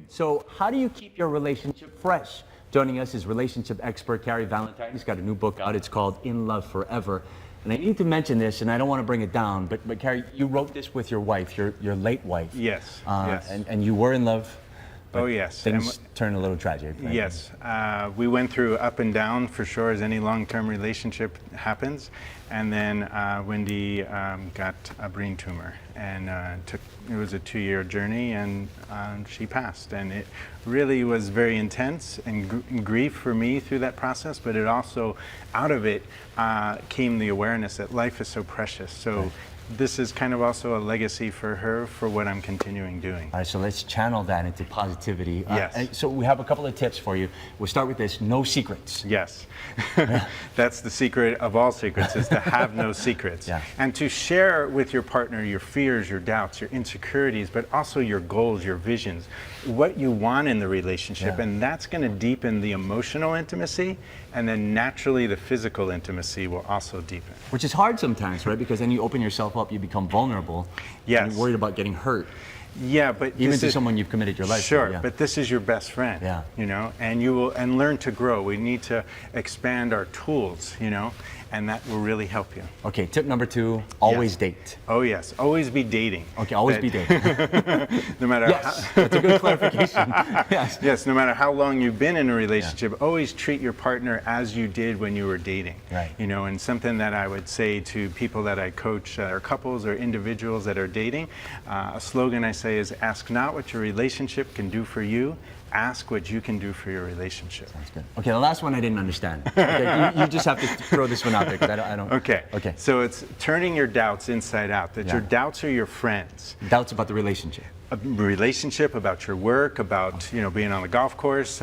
So how do you keep your relationship fresh? Joining us is relationship expert Cary Valentine. He's got a new book out. It's called In Love Forever. And I need to mention this, and I don't want to bring it down, but Cary, you wrote this with your wife, your late wife. Yes, yes. And you were in love. Oh, yes. Things turned a little tragic. Right? Yes. We went through up and down, for sure, as any long-term relationship happens. And then Wendy got a brain tumor, and it was a 2-year journey, and she passed. And it really was very intense and grief for me through that process, but it also, out of it, came the awareness that life is so precious. So. Right. This is kind of also a legacy for her for what I'm continuing doing. All right, so let's channel that into positivity. Yes. So we have a couple of tips for you. We'll start with this, no secrets. Yes. That's the secret of all secrets, is to have no secrets. Yeah. And to share with your partner your fears, your doubts, your insecurities, but also your goals, your visions, what you want in the relationship. Yeah. And that's going to deepen the emotional intimacy, and then naturally the physical intimacy will also deepen. Which is hard sometimes, right? Because then you open yourself up, you become vulnerable. Yes. And you're worried about getting hurt. Yeah, but even to someone you've committed your life to. Sure, Yeah. but this is your best friend. Yeah. You know, and you will learn to grow. We need to expand our tools, you know, and that will really help you. Okay, tip number 2, always date. Oh yes, always be dating. Okay, always be dating. No matter yes, that's a good clarification. Yes. Yes, no matter how long you've been in a relationship, always treat your partner as you did when you were dating. Right. You know, and something that I would say to people that I coach, or couples or individuals that are dating, a slogan I say is, ask not what your relationship can do for you, ask what you can do for your relationship. Sounds good. Okay, the last one I didn't understand. Okay, you just have to throw this one out there, because I don't. Okay. Okay. So it's turning your doubts inside out, that your doubts are your friends. Doubts about the relationship. A relationship, about your work, about, you know, being on the golf course,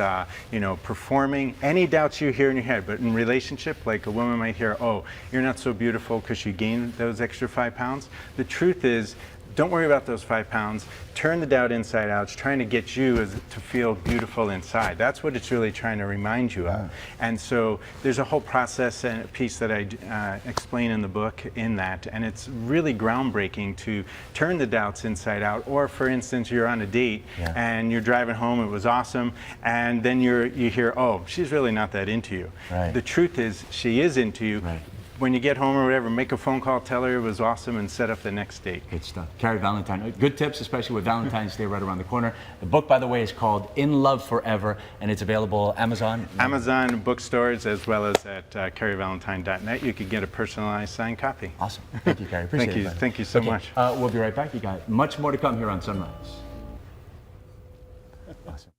you know, performing, any doubts you hear in your head. But in relationship, like a woman might hear, oh, you're not so beautiful because you gained those extra 5 pounds. The truth is, don't worry about those 5 pounds. Turn the doubt inside out. It's trying to get you to feel beautiful inside. That's what it's really trying to remind you of. And so there's a whole process and a piece that I explain in the book in that. And it's really groundbreaking to turn the doubts inside out. Or for instance, you're on a date and you're driving home, it was awesome. And then you hear, oh, she's really not that into you. Right. The truth is, she is into you. Right. When you get home or whatever, make a phone call, tell her it was awesome, and set up the next date. Good stuff. Cary Valentine. Good tips, especially with Valentine's Day right around the corner. The book, by the way, is called In Love Forever, and it's available Amazon? Amazon bookstores, as well as at CaryValentine.net. You could get a personalized signed copy. Awesome. Thank you, Cary. Appreciate it. Thank you so much. We'll be right back. You got much more to come here on Sunrise. Awesome.